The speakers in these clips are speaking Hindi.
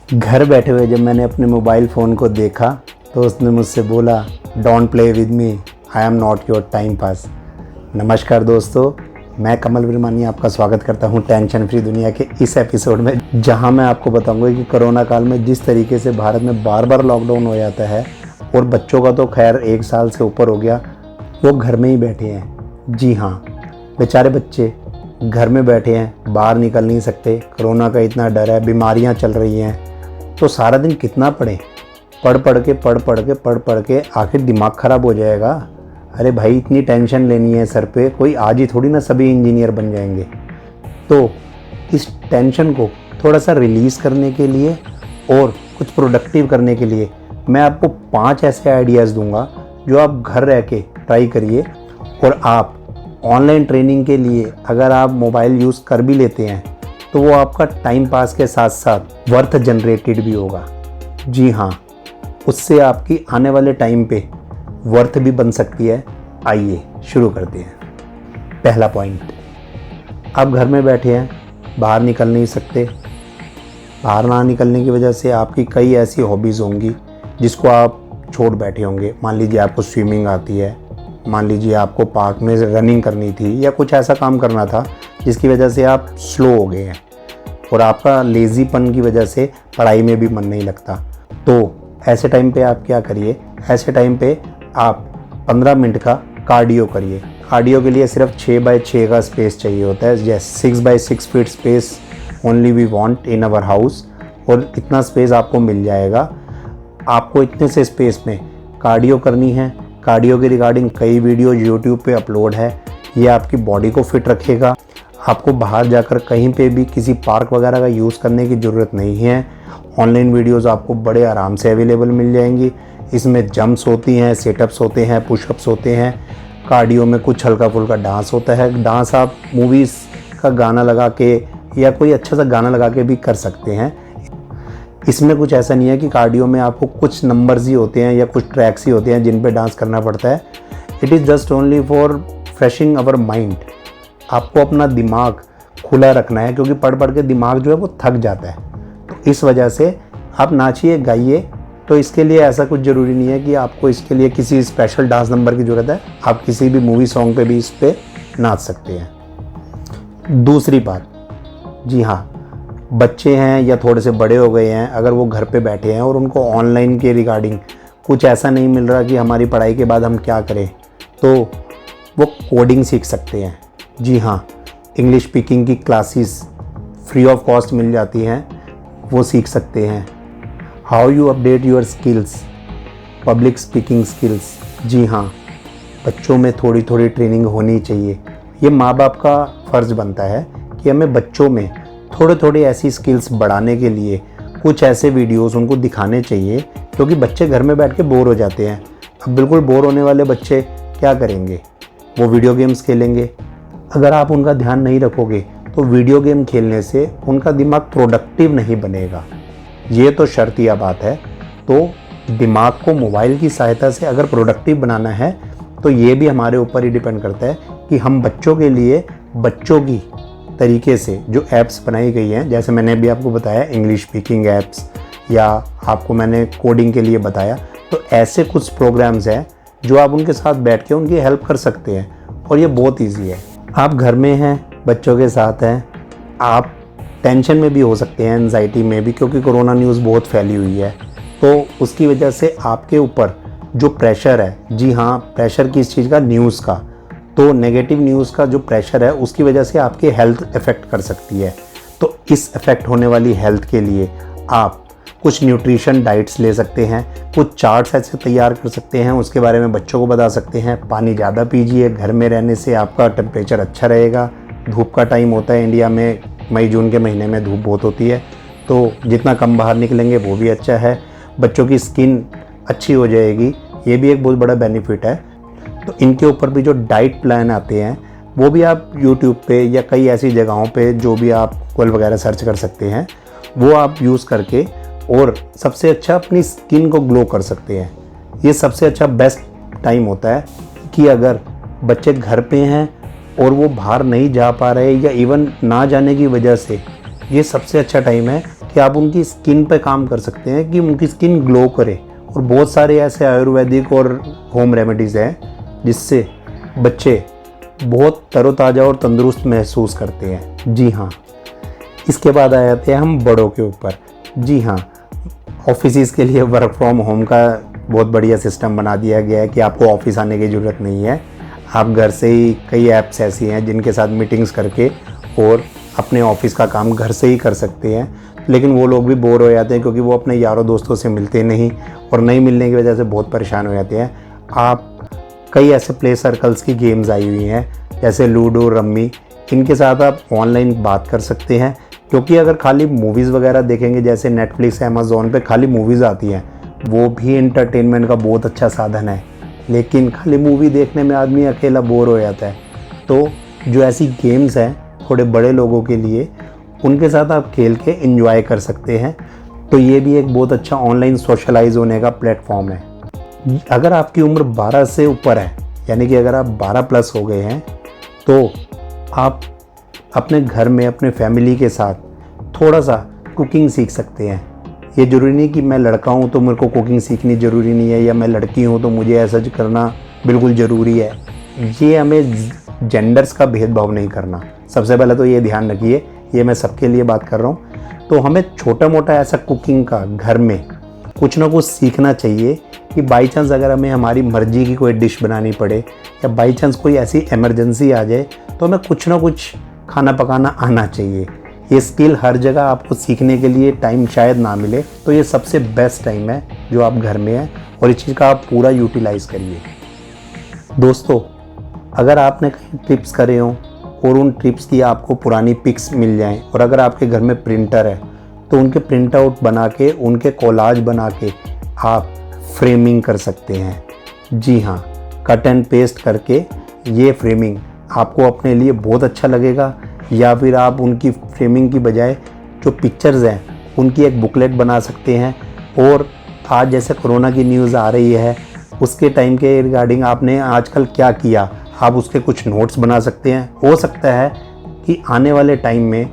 घर बैठे हुए जब मैंने अपने मोबाइल फ़ोन को देखा तो उसने मुझसे बोला, don't play with me, I am not your time pass. नमस्कार दोस्तों, मैं कमल विरमानी आपका स्वागत करता हूं टेंशन फ्री दुनिया के इस एपिसोड में, जहां मैं आपको बताऊंगा कि कोरोना काल में जिस तरीके से भारत में बार बार लॉकडाउन हो जाता है और बच्चों का तो खैर 1 साल से ऊपर हो गया, वो घर में ही बैठे हैं। जी हाँ, बेचारे बच्चे घर में बैठे हैं, बाहर निकल नहीं सकते, कोरोना का इतना डर है, बीमारियां चल रही हैं, तो सारा दिन कितना पढ़ें। पढ़ के आखिर दिमाग ख़राब हो जाएगा। अरे भाई, इतनी टेंशन लेनी है सर पे, कोई आज ही थोड़ी ना सभी इंजीनियर बन जाएंगे। तो इस टेंशन को थोड़ा सा रिलीज़ करने के लिए और कुछ प्रोडक्टिव करने के लिए मैं आपको 5 ऐसे आइडियाज़ दूंगा जो आप घर रह के ट्राई करिए। और आप ऑनलाइन ट्रेनिंग के लिए अगर आप मोबाइल यूज़ कर भी लेते हैं तो वो आपका टाइम पास के साथ साथ वर्थ जनरेटेड भी होगा। जी हाँ, उससे आपकी आने वाले टाइम पे वर्थ भी बन सकती है। आइए शुरू करते हैं। पहला पॉइंट, आप घर में बैठे हैं, बाहर निकल नहीं सकते। बाहर ना निकलने की वजह से आपकी कई ऐसी हॉबीज़ होंगी जिसको आप छोड़ बैठे होंगे। मान लीजिए आपको स्विमिंग आती है, मान लीजिए आपको पार्क में रनिंग करनी थी या कुछ ऐसा काम करना था जिसकी वजह से आप स्लो हो गए हैं और आपका लेज़ीपन की वजह से पढ़ाई में भी मन नहीं लगता। तो ऐसे टाइम पे आप क्या करिए, ऐसे टाइम पे आप 15 मिनट का कार्डियो करिए। कार्डियो के लिए सिर्फ 6 बाय 6 का स्पेस चाहिए होता है। जैसे 6 by 6 feet space only we want in our house, और इतना स्पेस आपको मिल जाएगा। आपको इतने से स्पेस में कार्डियो करनी है। कार्डियो के रिगार्डिंग कई वीडियो यूट्यूब पे अपलोड है। ये आपकी बॉडी को फिट रखेगा। आपको बाहर जाकर कहीं पे भी किसी पार्क वगैरह का यूज़ करने की ज़रूरत नहीं है। ऑनलाइन वीडियोस आपको बड़े आराम से अवेलेबल मिल जाएंगी। इसमें जंप्स होती हैं, सेटअप्स होते हैं, पुशअप्स होते हैं। कार्डियो में कुछ हल्का फुल्का डांस होता है। डांस आप मूवीज़ का गाना लगा के या कोई अच्छा सा गाना लगा के भी कर सकते हैं। इसमें कुछ ऐसा नहीं है कि कार्डियो में आपको कुछ नंबर्स ही होते हैं या कुछ ट्रैक्स ही होते हैं जिन पे डांस करना पड़ता है। It is just only for freshing our mind. आपको अपना दिमाग खुला रखना है, क्योंकि पढ़ के दिमाग जो है वो थक जाता है। तो इस वजह से आप नाचिए, गाइए। तो इसके लिए ऐसा कुछ ज़रूरी नहीं है कि आपको इसके लिए किसी स्पेशल डांस नंबर की ज़रूरत है। आप किसी भी मूवी सॉन्ग पे भी इस पे नाच सकते हैं। दूसरी बात, जी हाँ, बच्चे हैं या थोड़े से बड़े हो गए हैं, अगर वो घर पे बैठे हैं और उनको ऑनलाइन के रिगार्डिंग कुछ ऐसा नहीं मिल रहा कि हमारी पढ़ाई के बाद हम क्या करें, तो वो कोडिंग सीख सकते हैं। जी हाँ, इंग्लिश स्पीकिंग की क्लासेस फ्री ऑफ कॉस्ट मिल जाती हैं, वो सीख सकते हैं। How you update your skills, public speaking skills. जी हाँ, बच्चों में थोड़ी थोड़ी ट्रेनिंग होनी चाहिए। ये माँ बाप का फ़र्ज़ बनता है कि हमें बच्चों में थोड़े थोड़े ऐसी स्किल्स बढ़ाने के लिए कुछ ऐसे वीडियोस उनको दिखाने चाहिए, क्योंकि बच्चे घर में बैठ के बोर हो जाते हैं। अब बिल्कुल बोर होने वाले बच्चे क्या करेंगे? वो वीडियो गेम्स खेलेंगे। अगर आप उनका ध्यान नहीं रखोगे तो वीडियो गेम खेलने से उनका दिमाग प्रोडक्टिव नहीं बनेगा। ये तो शर्तिया बात है। तो दिमाग को मोबाइल की सहायता से अगर प्रोडक्टिव बनाना है तो ये भी हमारे ऊपर ही डिपेंड करता है कि हम बच्चों के लिए बच्चों की तरीके से जो ऐप्स बनाई गई हैं, जैसे मैंने अभी आपको बताया इंग्लिश स्पीकिंग ऐप्स, या आपको मैंने कोडिंग के लिए बताया, तो ऐसे कुछ प्रोग्राम्स हैं जो आप उनके साथ बैठ के उनकी हेल्प कर सकते हैं। और ये बहुत ईजी है। आप घर में हैं, बच्चों के साथ हैं, आप टेंशन में भी हो सकते हैं, एंजाइटी में भी, क्योंकि कोरोना न्यूज़ बहुत फैली हुई है। तो उसकी वजह से आपके ऊपर जो प्रेशर है, जी हाँ, प्रेशर किस चीज़ का? न्यूज़ का। तो नेगेटिव न्यूज़ का जो प्रेशर है उसकी वजह से आपकी हेल्थ इफ़ेक्ट कर सकती है। तो इस इफ़ेक्ट होने वाली हेल्थ के लिए आप कुछ न्यूट्रिशन डाइट्स ले सकते हैं, कुछ चार्ट्स ऐसे तैयार कर सकते हैं, उसके बारे में बच्चों को बता सकते हैं। पानी ज़्यादा पीजिए, घर में रहने से आपका टेम्परेचर अच्छा रहेगा। धूप का टाइम होता है इंडिया में, मई जून के महीने में धूप बहुत होती है, तो जितना कम बाहर निकलेंगे वो भी अच्छा है। बच्चों की स्किन अच्छी हो जाएगी, ये भी एक बहुत बड़ा बेनिफिट है। तो इनके ऊपर भी जो डाइट प्लान आते हैं वो भी आप यूट्यूब पे या कई ऐसी जगहों पे जो भी आप गूगल वगैरह सर्च कर सकते हैं, वो आप यूज़ करके और सबसे अच्छा अपनी स्किन को ग्लो कर सकते हैं। ये सबसे अच्छा बेस्ट टाइम होता है कि अगर बच्चे घर पे हैं और वो बाहर नहीं जा पा रहे या इवन ना जाने की वजह से, ये सबसे अच्छा टाइम है कि आप उनकी स्किन पे काम कर सकते हैं कि उनकी स्किन ग्लो करे। और बहुत सारे ऐसे आयुर्वेदिक और होम रेमेडीज़ हैं जिससे बच्चे बहुत तरोताज़ा और तंदुरुस्त महसूस करते हैं। जी हाँ, इसके बाद आ जाते हैं हम बड़ों के ऊपर। जी हाँ, ऑफिस के लिए वर्क फ्रॉम होम का बहुत बढ़िया सिस्टम बना दिया गया है कि आपको ऑफिस आने की ज़रूरत नहीं है। आप घर से ही, कई ऐप्स ऐसी हैं जिनके साथ मीटिंग्स करके और अपने ऑफिस का काम घर से ही कर सकते हैं। लेकिन वो लोग भी बोर हो जाते हैं क्योंकि वो अपने यारों दोस्तों से मिलते नहीं और नहीं मिलने की वजह से बहुत परेशान हो जाते हैं। आप कई ऐसे प्ले सर्कल्स की गेम्स आई हुई हैं जैसे लूडो, रम्मी, इनके साथ आप ऑनलाइन बात कर सकते हैं। क्योंकि अगर खाली मूवीज़ वगैरह देखेंगे, जैसे नेटफ्लिक्स, अमेज़ॉन पे खाली मूवीज़ आती हैं, वो भी एंटरटेनमेंट का बहुत अच्छा साधन है, लेकिन खाली मूवी देखने में आदमी अकेला बोर हो जाता है। तो जो ऐसी गेम्स हैं थोड़े बड़े लोगों के लिए, उनके साथ आप खेल के एंजॉय कर सकते हैं। तो ये भी एक बहुत अच्छा ऑनलाइन सोशलाइज होने का प्लेटफॉर्म है। अगर आपकी उम्र 12 से ऊपर है, यानी कि अगर आप 12 प्लस हो गए हैं, तो आप अपने घर में अपने फैमिली के साथ थोड़ा सा कुकिंग सीख सकते हैं। ये ज़रूरी नहीं कि मैं लड़का हूँ तो मेरे को कुकिंग सीखनी ज़रूरी नहीं है, या मैं लड़की हूँ तो मुझे ऐसा करना बिल्कुल ज़रूरी है। ये हमें जेंडर्स का भेदभाव नहीं करना। सबसे पहले तो ये ध्यान रखिए, ये मैं सबके लिए बात कर रहा हूँ। तो हमें छोटा मोटा ऐसा कुकिंग का घर में कुछ ना कुछ सीखना चाहिए कि बाई चांस अगर हमें हमारी मर्ज़ी की कोई डिश बनानी पड़े या बाई चांस कोई ऐसी इमरजेंसी आ जाए तो हमें कुछ ना कुछ खाना पकाना आना चाहिए। ये स्किल हर जगह आपको सीखने के लिए टाइम शायद ना मिले, तो ये सबसे बेस्ट टाइम है जो आप घर में है और इस चीज़ का आप पूरा यूटिलाइज़ करिए। दोस्तों, अगर आपने कहीं ट्रिप्स करे हों और उन ट्रिप्स की आपको पुरानी पिक्स मिल जाएं, और अगर आपके घर में प्रिंटर है तो उनके प्रिंट आउट बना के, उनके कोलाज बना के आप फ्रेमिंग कर सकते हैं। जी हाँ, कट एंड पेस्ट करके ये फ्रेमिंग आपको अपने लिए बहुत अच्छा लगेगा। या फिर आप उनकी फ्रेमिंग की बजाय जो पिक्चर्स हैं उनकी एक बुकलेट बना सकते हैं। और आज जैसे कोरोना की न्यूज़ आ रही है, उसके टाइम के रिगार्डिंग आपने आजकल क्या किया, आप उसके कुछ नोट्स बना सकते हैं। हो सकता है कि आने वाले टाइम में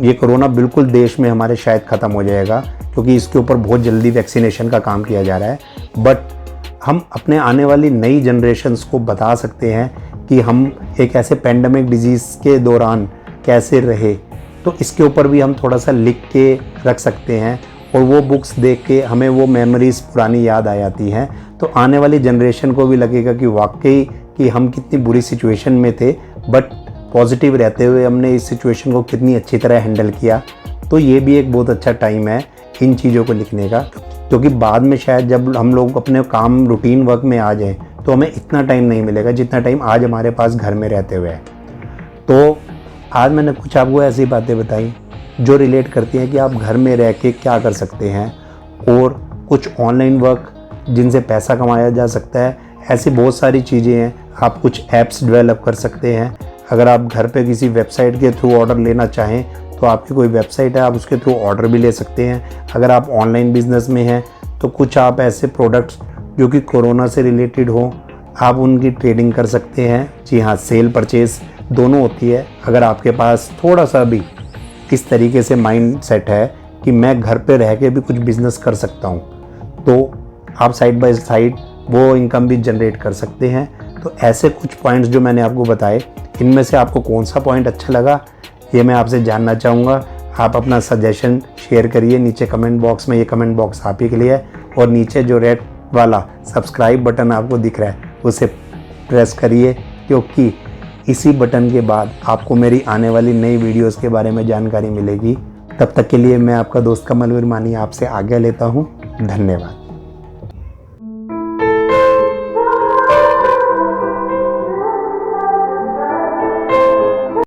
ये कोरोना बिल्कुल देश में हमारे शायद ख़त्म हो जाएगा, क्योंकि इसके ऊपर बहुत जल्दी वैक्सीनेशन का काम किया जा रहा है। बट हम अपने आने वाली नई जनरेशन्स को बता सकते हैं कि हम एक ऐसे पेंडेमिक डिजीज़ के दौरान कैसे रहे। तो इसके ऊपर भी हम थोड़ा सा लिख के रख सकते हैं, और वो बुक्स देख के हमें वो मेमोरीज़ पुरानी याद आ जाती हैं। तो आने वाली जनरेशन को भी लगेगा कि वाकई कि हम कितनी बुरी सिचुएशन में थे, बट पॉजिटिव रहते हुए हमने इस सिचुएशन को कितनी अच्छी तरह हैंडल किया। तो ये भी एक बहुत अच्छा टाइम है इन चीज़ों को लिखने का, क्योंकि बाद में शायद जब हम लोग अपने काम रूटीन वर्क में आ जाएं तो हमें इतना टाइम नहीं मिलेगा जितना टाइम आज हमारे पास घर में रहते हुए है। तो आज मैंने कुछ आपको ऐसी बातें बताई जो रिलेट करती हैं कि आप घर में रह के क्या कर सकते हैं, और कुछ ऑनलाइन वर्क जिनसे पैसा कमाया जा सकता है। ऐसी बहुत सारी चीज़ें हैं। आप कुछ ऐप्स डेवलप कर सकते हैं। अगर आप घर पे किसी वेबसाइट के थ्रू ऑर्डर लेना चाहें तो आपकी कोई वेबसाइट है, आप उसके थ्रू ऑर्डर भी ले सकते हैं। अगर आप ऑनलाइन बिजनेस में हैं तो कुछ आप ऐसे प्रोडक्ट्स जो कि कोरोना से रिलेटेड हो, आप उनकी ट्रेडिंग कर सकते हैं। जी हाँ, सेल परचेज दोनों होती है। अगर आपके पास थोड़ा सा भी इस तरीके से माइंड सेट है कि मैं घर पे रह के भी कुछ बिजनेस कर सकता हूँ, तो आप साइड बाय साइड वो इनकम भी जनरेट कर सकते हैं। तो ऐसे कुछ पॉइंट्स जो मैंने आपको बताए, इनमें से आपको कौन सा पॉइंट अच्छा लगा ये मैं आपसे जानना चाहूँगा। आप अपना सजेशन शेयर करिए नीचे कमेंट बॉक्स में। ये कमेंट बॉक्स आप ही के लिए है। और नीचे जो रेड वाला सब्सक्राइब बटन आपको दिख रहा है उसे प्रेस करिए, क्योंकि इसी बटन के बाद आपको मेरी आने वाली नई वीडियोस के बारे में जानकारी मिलेगी। तब तक के लिए मैं आपका दोस्त कमल विरमानी आपसे आज्ञा लेता हूँ। धन्यवाद।